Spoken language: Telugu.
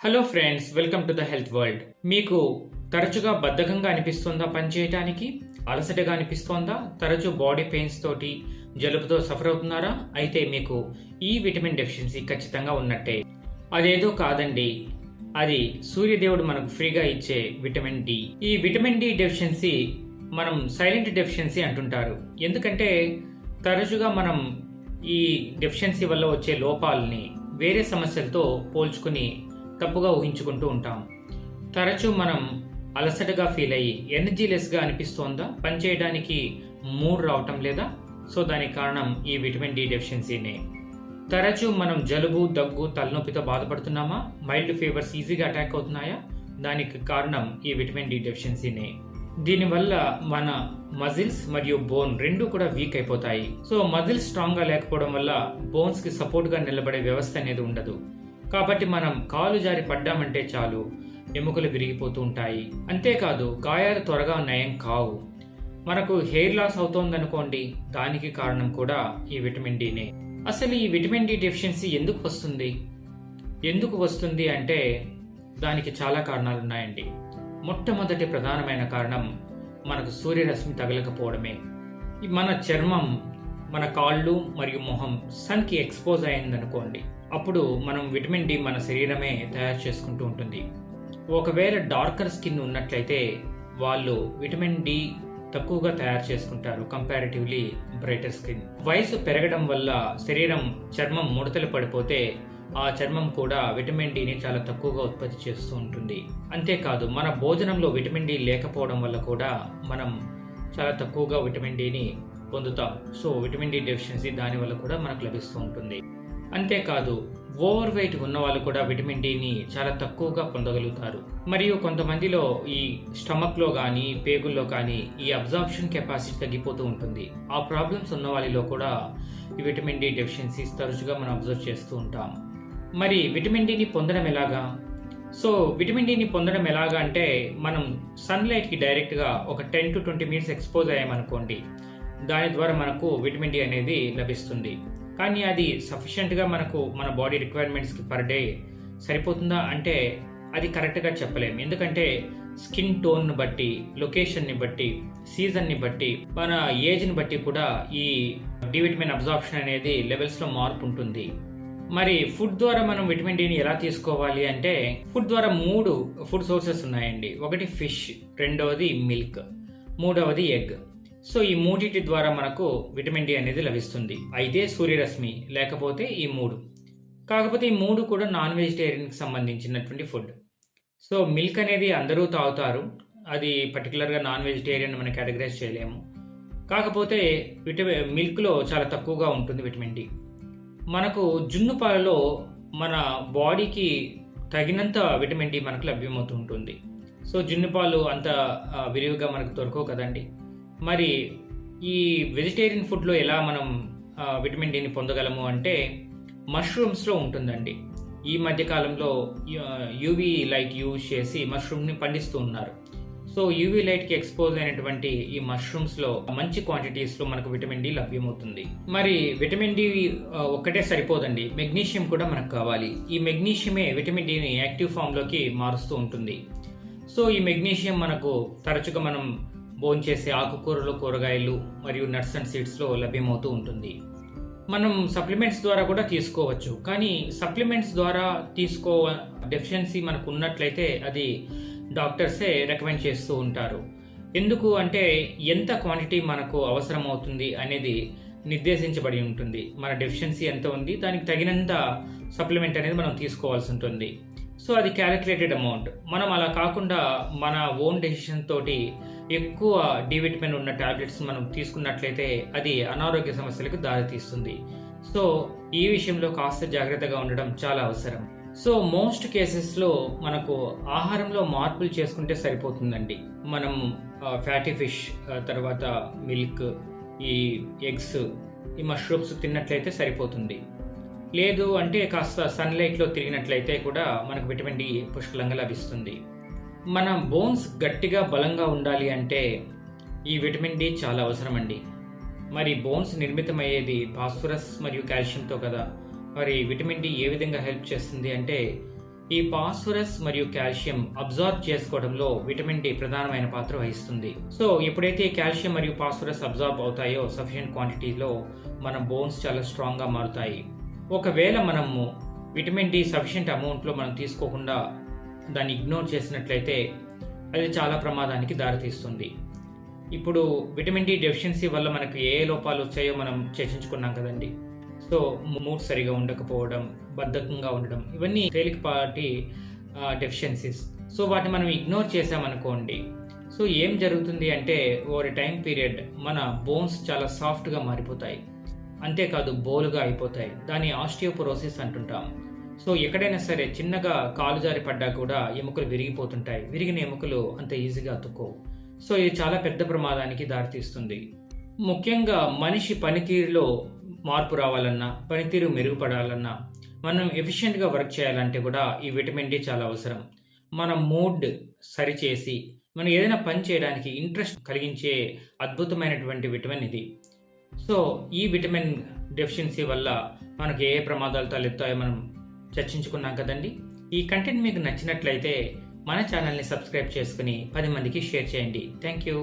Hello friends, welcome to the health world. మీకు తరచుగా బద్ధకంగా అనిపిస్తుందా పనిచేయడానికి? అలసటగా అనిపిస్తోందా? తరచూ బాడీ పెయిన్స్ తోటి జలుబుతో సఫర్ అవుతున్నారా? అయితే మీకు ఈ విటమిన్ డెఫిషియన్సీ ఖచ్చితంగా ఉన్నట్టే. అదేదో కాదండి, అది సూర్యదేవుడు మనకు ఫ్రీగా ఇచ్చే విటమిన్ డి. ఈ విటమిన్ డి డెఫిషియన్సీ మనం సైలెంట్ డెఫిషియన్సీ అంటుంటారు. ఎందుకంటే తరచుగా మనం ఈ డెఫిషియన్సీ వల్ల వచ్చే లోపాలని వేరే సమస్యలతో పోల్చుకుని తప్పుగా ఊహించుకుంటూ ఉంటాం. తరచూ మనం అలసటగా ఫీల్ అయ్యి ఎనర్జీలెస్గా అనిపిస్తోందా? పనిచేయడానికి మూడ్ రావటం లేదా? సో దానికి కారణం ఈ విటమిన్ డి డెఫిషియన్సీనే. తరచూ మనం జలుబు, దగ్గు, తలనొప్పితో బాధపడుతున్నామా? మైల్డ్ ఫీవర్స్ ఈజీగా అటాక్ అవుతున్నాయా? దానికి కారణం ఈ విటమిన్ డి డెఫిషియన్సీనే. దీనివల్ల మన మజిల్స్ మరియు బోన్ రెండు కూడా వీక్ అయిపోతాయి. సో మజిల్స్ స్ట్రాంగ్గా లేకపోవడం వల్ల బోన్స్కి సపోర్ట్గా నిలబడే వ్యవస్థ అనేది ఉండదు. కాబట్టి మనం కాలు జారి పడ్డామంటే చాలు ఎముకలు విరిగిపోతూ ఉంటాయి. అంతేకాదు గాయాలు త్వరగా నయం కావు. మనకు హెయిర్ లాస్ అవుతోందనుకోండి, దానికి కారణం కూడా ఈ విటమిన్ డినే. అసలు ఈ విటమిన్ డి డెఫిషియన్సీ ఎందుకు వస్తుంది అంటే దానికి చాలా కారణాలు ఉన్నాయండి. మొట్టమొదటి ప్రధానమైన కారణం మనకు సూర్యరశ్మి తగలకపోవడమే. మన చర్మం, మన కాళ్ళు మరియు మొహం సన్కి ఎక్స్పోజ్ అయిందనుకోండి, అప్పుడు మనం విటమిన్ డి మన శరీరమే తయారు చేసుకుంటూ ఉంటుంది. ఒకవేళ డార్కర్ స్కిన్ ఉన్నట్లయితే వాళ్ళు విటమిన్ డి తక్కువగా తయారు చేసుకుంటారు కంపారిటివ్లీ బ్రైటర్ స్కిన్. వయసు పెరగడం వల్ల శరీరం చర్మం ముడతలు పడిపోతే ఆ చర్మం కూడా విటమిన్ డిని చాలా తక్కువగా ఉత్పత్తి చేస్తూ ఉంటుంది. అంతేకాదు మన భోజనంలో విటమిన్ డి లేకపోవడం వల్ల కూడా మనం చాలా తక్కువగా విటమిన్ డిని పొందుతాం. సో విటమిన్ డి డెఫిషియన్సీ దానివల్ల కూడా మనకు లభిస్తూ ఉంటుంది. అంతేకాదు ఓవర్ వెయిట్ ఉన్న వాళ్ళు కూడా విటమిన్ డిని చాలా తక్కువగా పొందగలుగుతారు. మరియు కొంతమందిలో ఈ స్టమక్లో కానీ పేగుల్లో కానీ ఈ అబ్జార్ప్షన్ కెపాసిటీ తగ్గిపోతూ ఉంటుంది. ఆ ప్రాబ్లమ్స్ ఉన్న వాళ్ళలో కూడా ఈ విటమిన్ డి డెఫిషియన్సీస్ తరచుగా మనం అబ్జర్వ్ చేస్తూ ఉంటాం. మరి విటమిన్ డిని పొందడం ఎలాగా? సో విటమిన్ డిని పొందడం ఎలాగా అంటే మనం సన్లైట్కి డైరెక్ట్గా ఒక 10 to 20 మినిట్స్ ఎక్స్పోజ్ అయ్యామనుకోండి, దాని ద్వారా మనకు విటమిన్ డి అనేది లభిస్తుంది. కానీ అది సఫిషియెంట్గా మనకు మన బాడీ రిక్వైర్మెంట్స్కి పర్ డే సరిపోతుందా అంటే అది కరెక్ట్గా చెప్పలేము. ఎందుకంటే స్కిన్ టోన్ని బట్టి, లొకేషన్ని బట్టి, సీజన్ని బట్టి, మన ఏజ్ని బట్టి కూడా ఈ డి విటమిన్ అబ్జార్ప్షన్ అనేది లెవెల్స్లో మార్పు ఉంటుంది. మరి ఫుడ్ ద్వారా మనం విటమిన్ డిని ఎలా తీసుకోవాలి అంటే ఫుడ్ ద్వారా 3 ఫుడ్ సోర్సెస్ ఉన్నాయండి. ఒకటి ఫిష్, రెండవది మిల్క్, మూడవది ఎగ్. సో ఈ మూడిటి ద్వారా మనకు విటమిన్ డి అనేది లభిస్తుంది. అయితే సూర్యరశ్మి, లేకపోతే ఈ 3. కాకపోతే ఈ 3 కూడా నాన్ వెజిటేరియన్కి సంబంధించినటువంటి ఫుడ్. సో మిల్క్ అనేది అందరూ తాగుతారు, అది పర్టికులర్గా నాన్ వెజిటేరియన్ మనం కేటగరైజ్ చేయలేము. కాకపోతే మిల్క్లో చాలా తక్కువగా ఉంటుంది విటమిన్ డి. మనకు జున్ను పాలలో మన బాడీకి తగినంత విటమిన్ డి మనకు లభ్యమవుతూ ఉంటుంది. సో జున్ను పాలు అంత విరివిగా మనకు దొరకవు కదండి. మరి ఈ వెజిటేరియన్ ఫుడ్లో ఎలా మనం విటమిన్ డిని పొందగలము అంటే మష్రూమ్స్లో ఉంటుందండి. ఈ మధ్యకాలంలో యూవీ లైట్ యూజ్ చేసి మష్రూమ్ని పండిస్తూ ఉన్నారు. సో యూవీ లైట్కి ఎక్స్పోజ్ అయినటువంటి ఈ మష్రూమ్స్లో మంచి క్వాంటిటీస్లో మనకు విటమిన్ డి లభ్యమవుతుంది. మరి విటమిన్ డి ఒక్కటే సరిపోదండి, మెగ్నీషియం కూడా మనకు కావాలి. ఈ మెగ్నీషియమే విటమిన్ డిని యాక్టివ్ ఫామ్లోకి మారుస్తూ ఉంటుంది. సో ఈ మెగ్నీషియం మనకు తరచుగా మనం భోంచేసే ఆకుకూరలు, కూరగాయలు మరియు నట్స్ అండ్ సీడ్స్లో లభ్యమవుతూ ఉంటుంది. మనం సప్లిమెంట్స్ ద్వారా కూడా తీసుకోవచ్చు. కానీ సప్లిమెంట్స్ ద్వారా డెఫిషియన్సీ మనకు ఉన్నట్లయితే అది డాక్టర్సే రికమెండ్ చేస్తూ ఉంటారు. ఎందుకు అంటే ఎంత క్వాంటిటీ మనకు అవసరం అవుతుంది అనేది నిర్దేశించబడి ఉంటుంది. మన డెఫిషియన్సీ ఎంత ఉంది, దానికి తగినంత సప్లిమెంట్ అనేది మనం తీసుకోవాల్సి ఉంటుంది. సో అది క్యాలిక్యులేటెడ్ అమౌంట్. మనం అలా కాకుండా మన ఓన్ డెసిషన్ తోటి ఎక్కువ డి విటమిన్ ఉన్న టాబ్లెట్స్ మనం తీసుకున్నట్లయితే అది అనారోగ్య సమస్యలకు దారితీస్తుంది. సో ఈ విషయంలో కాస్త జాగ్రత్తగా ఉండడం చాలా అవసరం. సో మోస్ట్ కేసెస్లో మనకు ఆహారంలో మార్పులు చేసుకుంటే సరిపోతుందండి. మనం ఫ్యాటీ ఫిష్, తర్వాత మిల్క్, ఈ ఎగ్స్, ఈ మష్రూమ్స్ తిన్నట్లయితే సరిపోతుంది. లేదు అంటే కాస్త సన్లైట్లో తిరిగినట్లయితే కూడా మనకు విటమిన్ డి పుష్కలంగా లభిస్తుంది. మన బోన్స్ గట్టిగా బలంగా ఉండాలి అంటే ఈ విటమిన్ డి చాలా అవసరం అండి. మరి బోన్స్ నిర్మితమయ్యేది ఫాస్ఫరస్ మరియు కాల్షియంతో కదా. మరి విటమిన్ డి ఏ విధంగా హెల్ప్ చేస్తుంది అంటే ఈ ఫాస్ఫరస్ మరియు కాల్షియం అబ్జార్బ్ చేసుకోవడంలో విటమిన్ డి ప్రధానమైన పాత్ర వహిస్తుంది. సో ఎప్పుడైతే కాల్షియం మరియు ఫాస్ఫరస్ అబ్జార్బ్ అవుతాయో సఫిషియెంట్ క్వాంటిటీలో మన బోన్స్ చాలా స్ట్రాంగ్గా మారుతాయి. ఒకవేళ మనము విటమిన్ డి సఫిషియెంట్ అమౌంట్లో మనం తీసుకోకుండా దాన్ని ఇగ్నోర్ చేసినట్లయితే అది చాలా ప్రమాదానికి దారితీస్తుంది. ఇప్పుడు విటమిన్ డి డెఫిషియన్సీ వల్ల మనకు ఏ లోపాలు వచ్చాయో మనం చర్చించుకున్నాం కదండి. సో మూడ్ సరిగా ఉండకపోవడం, బద్ధకంగా ఉండడం, ఇవన్నీ తేలికపాటి డెఫిషియన్సీస్. సో వాటిని మనం ఇగ్నోర్ చేసామనుకోండి, సో ఏం జరుగుతుంది అంటే ఓవర్ టైం పీరియడ్ మన బోన్స్ చాలా సాఫ్ట్గా మారిపోతాయి. అంతేకాదు బోలుగా అయిపోతాయి. దాన్ని ఆస్టియోపోరోసిస్ అంటుంటాం. సో ఎక్కడైనా సరే చిన్నగా కాలు జారి పడ్డా కూడా ఎముకలు విరిగిపోతుంటాయి. విరిగిన ఎముకలు అంత ఈజీగా అతుక్కోవు. సో ఇది చాలా పెద్ద ప్రమాదానికి దారితీస్తుంది. ముఖ్యంగా మనిషి పనితీరులో మార్పు రావాలన్నా, పనితీరు మెరుగుపడాలన్నా, మనం ఎఫిషియెంట్గా వర్క్ చేయాలంటే కూడా ఈ విటమిన్ డి చాలా అవసరం. మన మూడ్ సరిచేసి మనం ఏదైనా పని చేయడానికి ఇంట్రెస్ట్ కలిగించే అద్భుతమైనటువంటి విటమిన్ ఇది. సో ఈ విటమిన్ డెఫిషియన్సీ వల్ల మనకు ఏ ప్రమాదాలు తలెత్తాయో మనం చర్చించుకున్నాం కదండి. ఈ కంటెంట్ మీకు నచ్చినట్లయితే మన ఛానల్ని సబ్స్క్రైబ్ చేసుకుని 10 మందికి షేర్ చేయండి. Thank you.